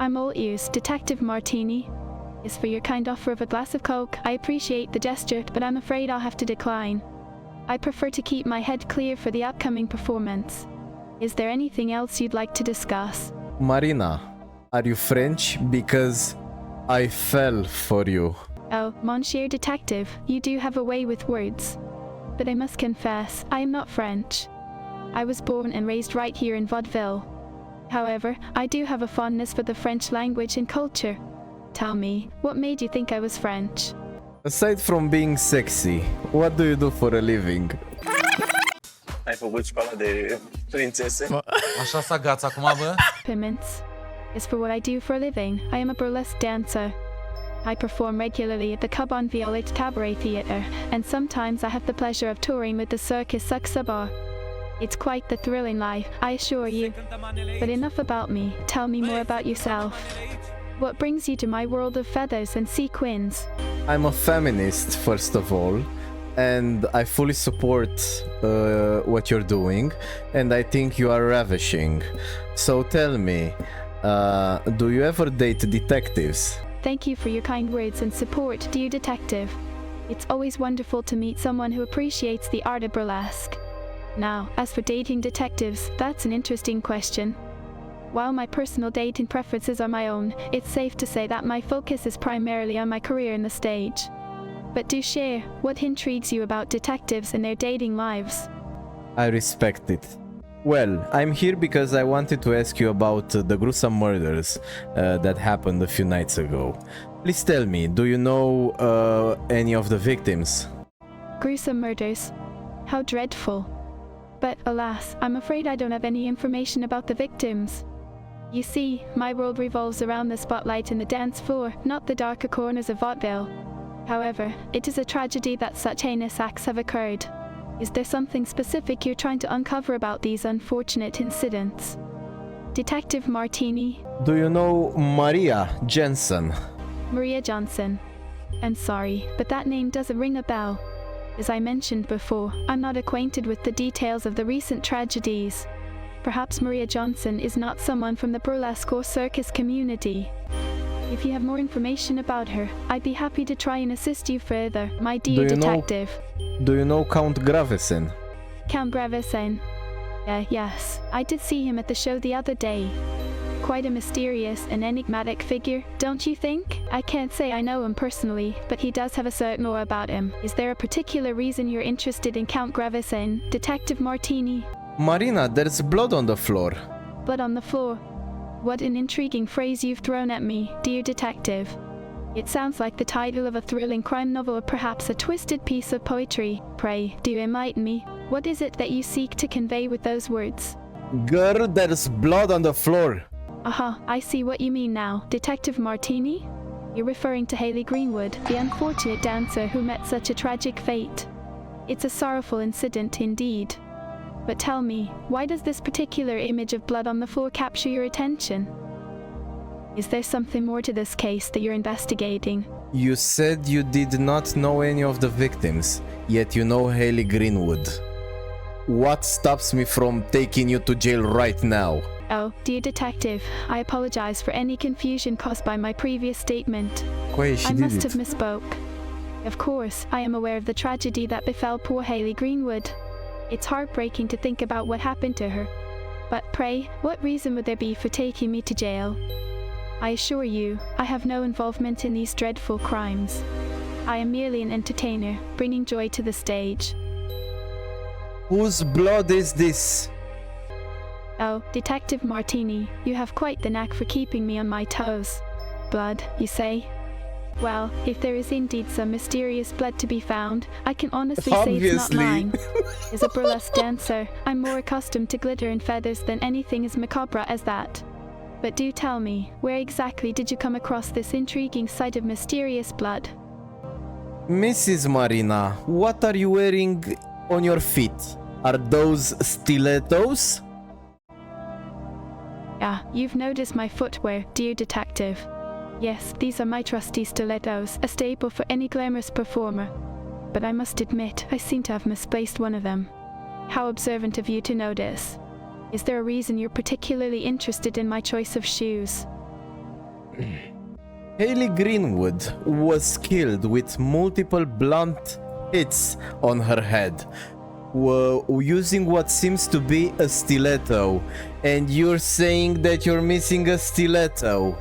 I'm all ears, Detective Martini. As for your kind offer of a glass of Coke, I appreciate the gesture, but I'm afraid I'll have to decline. I prefer to keep my head clear for the upcoming performance. Is there anything else you'd like to discuss? Marina, are you French? Because I fell for you. Oh, Monsieur Detective, you do have a way with words. But I must confess, I am not French. I was born and raised right here in vaudeville. However, I do have a fondness for the French language and culture. Tell me, what made you think I was French? Aside from being sexy, what do you do for a living? Ai făcut școala de prințese? Așa s-a gața acum, bă? Piments. As for what I do for a living, I am a burlesque dancer. I perform regularly at the Cubon Violet Cabaret Theatre, and sometimes I have the pleasure of touring with the Circus Suxabar. It's quite the thrilling life, I assure you. But enough about me, tell me more about yourself. What brings you to my world of feathers and sequins? I'm a feminist, first of all, and I fully support what you're doing, and I think you are ravishing. So tell me, do you ever date detectives? Thank you for your kind words and support, dear detective. It's always wonderful to meet someone who appreciates the art of burlesque. Now, as for dating detectives, that's an interesting question. While my personal dating preferences are my own, it's safe to say that my focus is primarily on my career in the stage. But do share, what intrigues you about detectives and their dating lives? I respect it. Well, I'm here because I wanted to ask you about the gruesome murders that happened a few nights ago. Please tell me, do you know any of the victims? Gruesome murders. How dreadful. But alas, I'm afraid I don't have any information about the victims. You see, my world revolves around the spotlight and the dance floor, not the darker corners of vaudeville. However, it is a tragedy that such heinous acts have occurred. Is there something specific you're trying to uncover about these unfortunate incidents? Detective Martini. Do you know Maria Jensen? Maria Johnson. I'm sorry, but that name doesn't ring a bell. As I mentioned before, I'm not acquainted with the details of the recent tragedies. Perhaps Maria Johnson is not someone from the burlesque or circus community. If you have more information about her, I'd be happy to try and assist you further, my dear detective. Do you know Count Gravesen? Count Gravesen? Yes, I did see him at the show the other day. Quite a mysterious and enigmatic figure, don't you think? I can't say I know him personally, but he does have a certain aura about him. Is there a particular reason you're interested in Count Gravesen, Detective Martini? Marina, there's blood on the floor. Blood on the floor? What an intriguing phrase you've thrown at me, dear detective. It sounds like the title of a thrilling crime novel or perhaps a twisted piece of poetry. Pray, do enlighten me. What is it that you seek to convey with those words? Girl, there's blood on the floor. Aha, I see what you mean now. Detective Martini? You're referring to Hayley Greenwood, the unfortunate dancer who met such a tragic fate. It's a sorrowful incident indeed. But tell me, why does this particular image of blood on the floor capture your attention? Is there something more to this case that you're investigating? You said you did not know any of the victims, yet you know Hayley Greenwood. What stops me from taking you to jail right now? Oh, dear detective, I apologize for any confusion caused by my previous statement. I must have misspoke. Of course, I am aware of the tragedy that befell poor Hayley Greenwood. It's heartbreaking to think about what happened to her. But pray, what reason would there be for taking me to jail? I assure you, I have no involvement in these dreadful crimes. I am merely an entertainer, bringing joy to the stage. Whose blood is this? Oh, Detective Martini, you have quite the knack for keeping me on my toes. Blood, you say? Well, if there is indeed some mysterious blood to be found, I can honestly say it's not mine. As a burlesque dancer, I'm more accustomed to glitter and feathers than anything as macabre as that. But do tell me, where exactly did you come across this intriguing sight of mysterious blood? Mrs. Marina, what are you wearing on your feet? Are those stilettos? Ah, you've noticed my footwear, dear detective. Yes, these are my trusty stilettos, a staple for any glamorous performer. But I must admit, I seem to have misplaced one of them. How observant of you to notice. Is there a reason you're particularly interested in my choice of shoes? Hailey Greenwood was killed with multiple blunt hits on her head, using what seems to be a stiletto, and you're saying that you're missing a stiletto.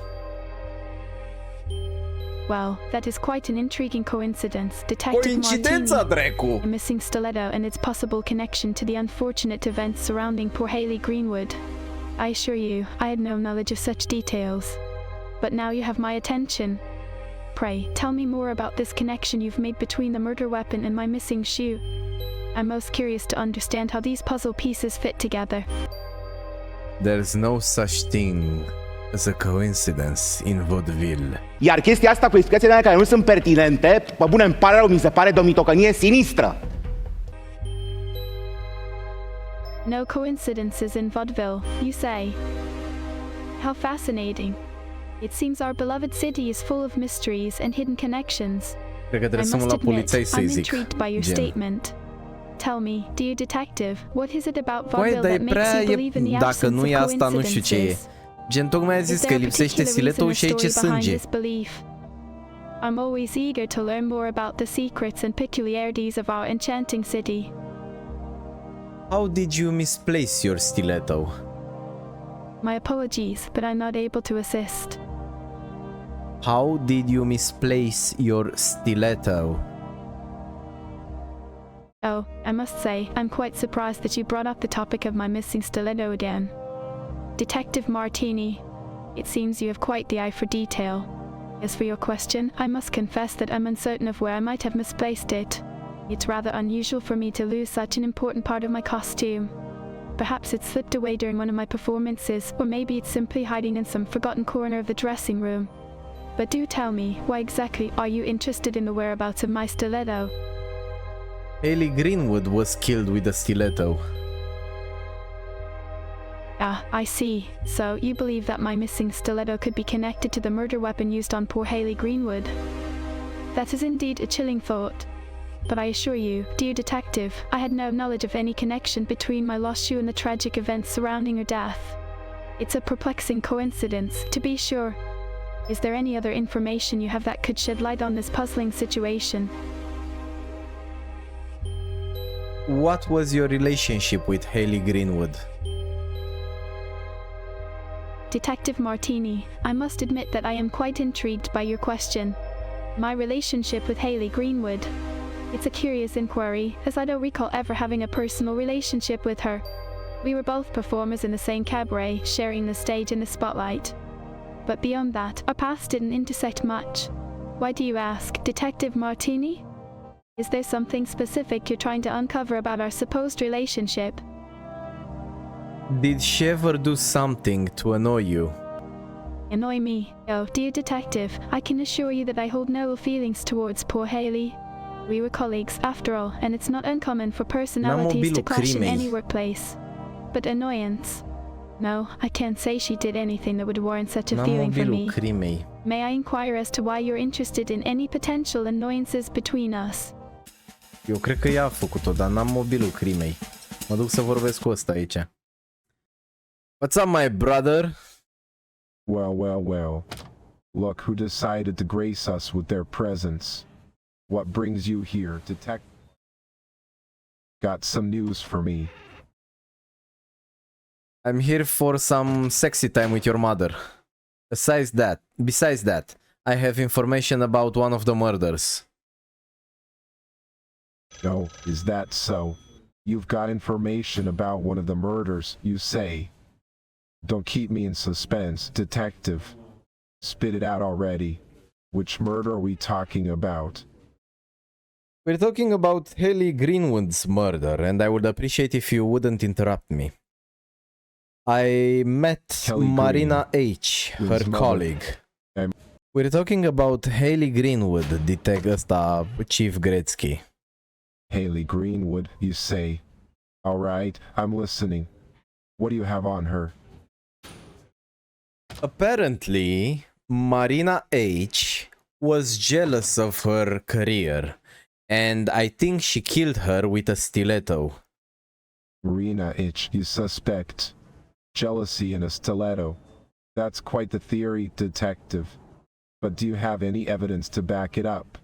Well, that is quite an intriguing coincidence, Detective Martini. A missing stiletto and its possible connection to the unfortunate events surrounding poor Hailey Greenwood. I assure you, I had no knowledge of such details. But now you have my attention. Pray, tell me more about this connection you've made between the murder weapon and my missing shoe. I'm most curious to understand how these puzzle pieces fit together. There's no such thing as a coincidence in vaudeville. Iar chestia asta cu explicațiile care nu sunt pertinente, pe bune, îmi pare rău, mi se pare de o mitocănie sinistră. No coincidences in vaudeville, you say? How fascinating. It seems our beloved city is full of mysteries and hidden connections. Cred că trebuie I să mă must la polițai admit, să-i I'm zic. intrigued by your Gen. statement. Tell me, dear detective, what is it about Băi, vaudeville dar e that makes prea... you believe in the Dacă absence nu e of asta, nu știu ce e. coincidences? Gen, tocmai a Is zis că there a lipsește particular stiletul reason și or aici story behind sânge. this belief? I'm always eager to learn more about the secrets and peculiarities of our enchanting city. How did you misplace your stiletto? My apologies, but I'm not able to assist. How did you misplace your stiletto? Oh, I must say, I'm quite surprised that you brought up the topic of my missing stiletto again. Detective Martini, it seems you have quite the eye for detail. As for your question, I must confess that I'm uncertain of where I might have misplaced it. It's rather unusual for me to lose such an important part of my costume. Perhaps it slipped away during one of my performances, or maybe it's simply hiding in some forgotten corner of the dressing room. But do tell me, why exactly are you interested in the whereabouts of my stiletto? Hailey Greenwood was killed with a stiletto. Ah, I see. So, you believe that my missing stiletto could be connected to the murder weapon used on poor Hailey Greenwood? That is indeed a chilling thought. But I assure you, dear detective, I had no knowledge of any connection between my lost shoe and the tragic events surrounding her death. It's a perplexing coincidence, to be sure. Is there any other information you have that could shed light on this puzzling situation? What was your relationship with Hailey Greenwood? Detective Martini, I must admit that I am quite intrigued by your question. My relationship with Hailey Greenwood. It's a curious inquiry, as I don't recall ever having a personal relationship with her. We were both performers in the same cabaret, sharing the stage and the spotlight. But beyond that, our paths didn't intersect much. Why do you ask, Detective Martini? Is there something specific you're trying to uncover about our supposed relationship? Did she ever do something to annoy you? Annoy me? Oh, dear detective, I can assure you that I hold no ill feelings towards poor Hailey. We were colleagues, after all, and it's not uncommon for personalities to clash in any workplace. But annoyance? No, I can't say she did anything that would warrant such a feeling for me. Crimei. May I inquire as to why you're interested in any potential annoyances between us? Eu cred că ea a făcut-o, dar n-am mobilul crimei. Mă duc să vorbesc cu ăsta aici. What's up, my brother? Well, well, well. Look who decided to grace us with their presence. What brings you here, detective? Got some news for me. I'm here for some sexy time with your mother. Besides that, I have information about one of the murders. Oh, is that so? You've got information about one of the murders, you say? Don't keep me in suspense, detective. Spit it out already. Which murder are we talking about? We're talking about Hailey Greenwood's murder, and I would appreciate if you wouldn't interrupt me. I met Hailey Marina H., her Greenwood's colleague. We're talking about Hailey Greenwood, ăsta, Chief Gretzky. Hailey Greenwood, you say? Alright, I'm listening. What do you have on her? Apparently, Marina H. was jealous of her career, and I think she killed her with a stiletto. Marina H., you suspect. Jealousy and a stiletto. That's quite the theory, detective. But do you have any evidence to back it up?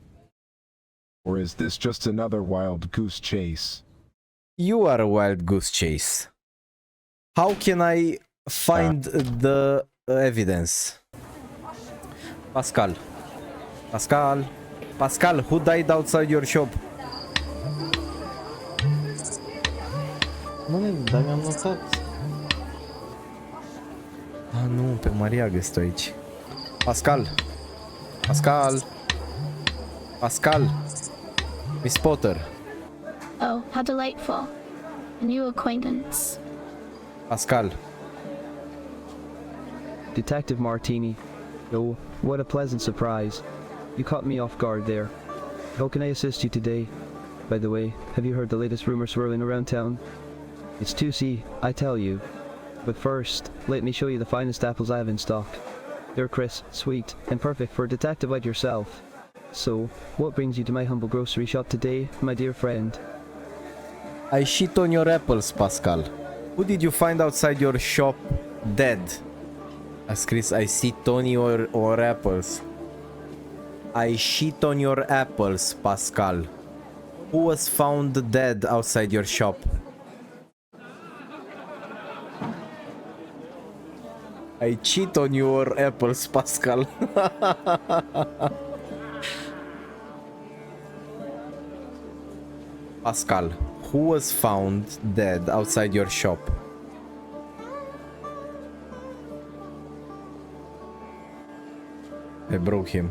Or is this just another wild goose chase? You are a wild goose chase. How can I find the evidence? Pascal. Pascal. Pascal, who died outside your shop? Nu, dar mi-am notat. Ah, nu, pe Maria găsit aici. Pascal. Pascal. Pascal. Miss Potter. Oh, how delightful. A new acquaintance. Pascal. Detective Martini. Oh, what a pleasant surprise. You caught me off guard there. How can I assist you today? By the way, have you heard the latest rumor swirling around town? It's 2C, I tell you. But first, let me show you the finest apples I have in stock. They're crisp, sweet, and perfect for a detective like yourself. So, what brings you to my humble grocery shop today, my dear friend? I shit on your apples, Pascal. Who did you find outside your shop dead? A scris I shit on your apples. I shit on your apples, Pascal. Who was found dead outside your shop? I cheat on your apples, Pascal. Pascal, who was found dead outside your shop? I broke him.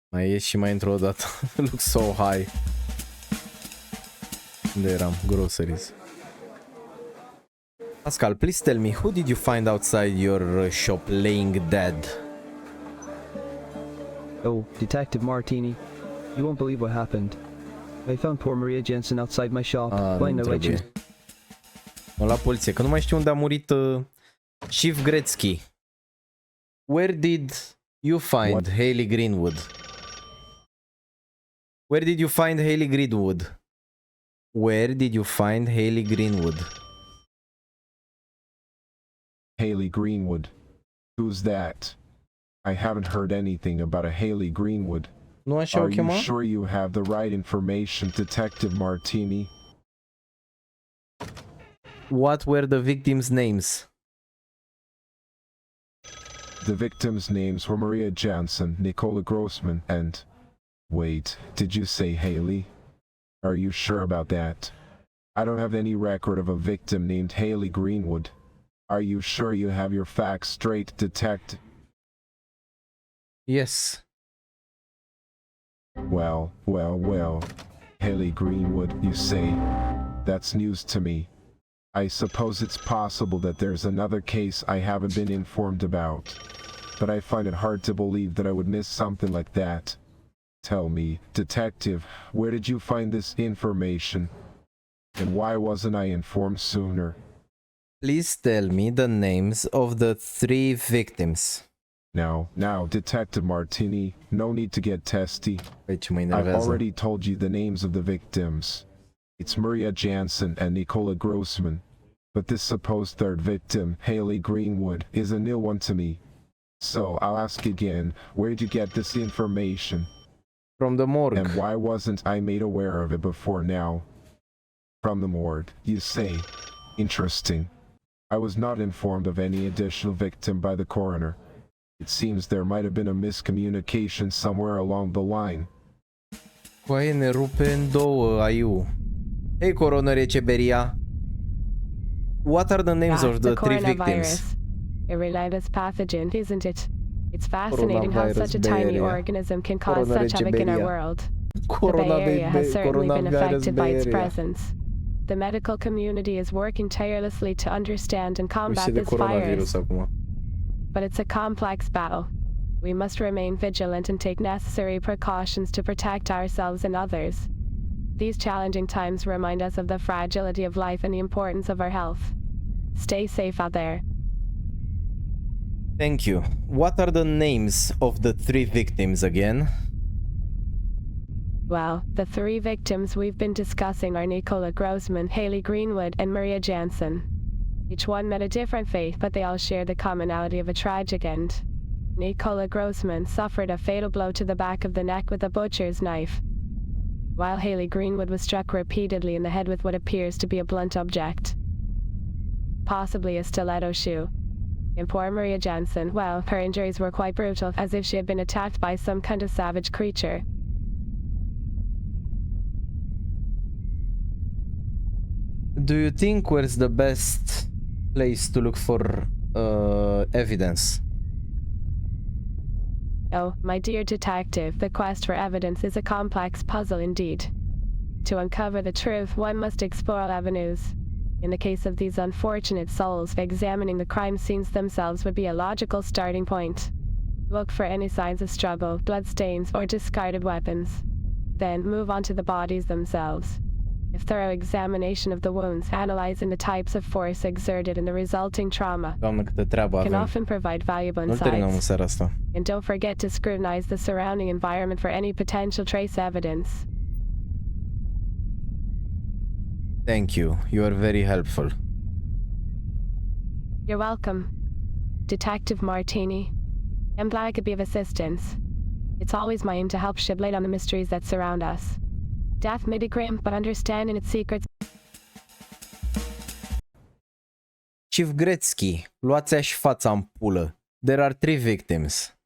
Mai ieși și mai intru o dată. Look so high. Unde eram? Groceries. Pascal, please tell me, who did you find outside your shop laying dead? Oh, Detective Martini, you won't believe what happened. I found poor Maria Jensen outside my shop, lying there like she was... Mă la poliție, că nu mai știu unde a murit Chief Gretzky. Where did you find Hayley Greenwood? Where did you find Hayley Greenwood? Where did you find Hayley Greenwood? Hayley Greenwood? Who's that? I haven't heard anything about a Hayley Greenwood. Nu așa o Are you chema? sure you have the right information, Detective Martini? What were the victims' names? The victims' names were Maria Jansen, Nicola Grossman, and... Wait, did you say Hayley? Are you sure about that? I don't have any record of a victim named Hayley Greenwood. Are you sure you have your facts straight, Detective? Yes. Well. Hayley Greenwood, you say? That's news to me. I suppose it's possible that there's another case I haven't been informed about. But I find it hard to believe that I would miss something like that. Tell me, Detective, where did you find this information? And why wasn't I informed sooner? Please tell me the names of the 3 victims. Now, Detective Martini, no need to get testy. I've already told you the names of the victims. It's Maria Jansen and Nicola Grossman. But this supposed third victim, Hayley Greenwood, is a new one to me. So I'll ask again, where'd you get this information? From the morgue. And why wasn't I made aware of it before now? From the morgue, you say. Interesting. I was not informed of any additional victim by the coroner. It seems there might have been a miscommunication somewhere along the line. Coaie, ne rupe în două, aiu. Hey, Coroner Echeberia. What are the names of the 3 victims? A relentless pathogen, isn't it? It's fascinating how such a tiny organism can cause such havoc in our world. The Bay Area has certainly been affected by its presence. The medical community is working tirelessly to understand and combat this virus. But it's a complex battle. We must remain vigilant and take necessary precautions to protect ourselves and others. These challenging times remind us of the fragility of life and the importance of our health. Stay safe out there. Thank you. What are the names of the 3 victims again? Well, the three victims we've been discussing are Nicola Grossman, Haley Greenwood, and Maria Jansen. Each one met a different fate, but they all share the commonality of a tragic end. Nicola Grossman suffered a fatal blow to the back of the neck with a butcher's knife, while Haley Greenwood was struck repeatedly in the head with what appears to be a blunt object, possibly a stiletto shoe. And poor Maria Jansen, well, her injuries were quite brutal, as if she had been attacked by some kind of savage creature. Do you think where's the best place to look for evidence? Oh, my dear detective, the quest for evidence is a complex puzzle indeed. To uncover the truth, one must explore all avenues. In the case of these unfortunate souls, examining the crime scenes themselves would be a logical starting point. Look for any signs of struggle, bloodstains, or discarded weapons. Then move on to the bodies themselves. A thorough examination of the wounds, analyzing the types of force exerted and the resulting trauma, Doamne, câtă treabă can avem. often provide valuable Nu terminăm în insights. seara asta. And don't forget to scrutinize the surrounding environment for any potential trace evidence. Thank you. You are very helpful. You're welcome, Detective Martini. I'm glad I could be of assistance. It's always my aim to help shed light on the mysteries that surround us. Death may be grim, but understanding its secrets. Chief Gretzky, luați-a și fața în pulă. There are 3 victims.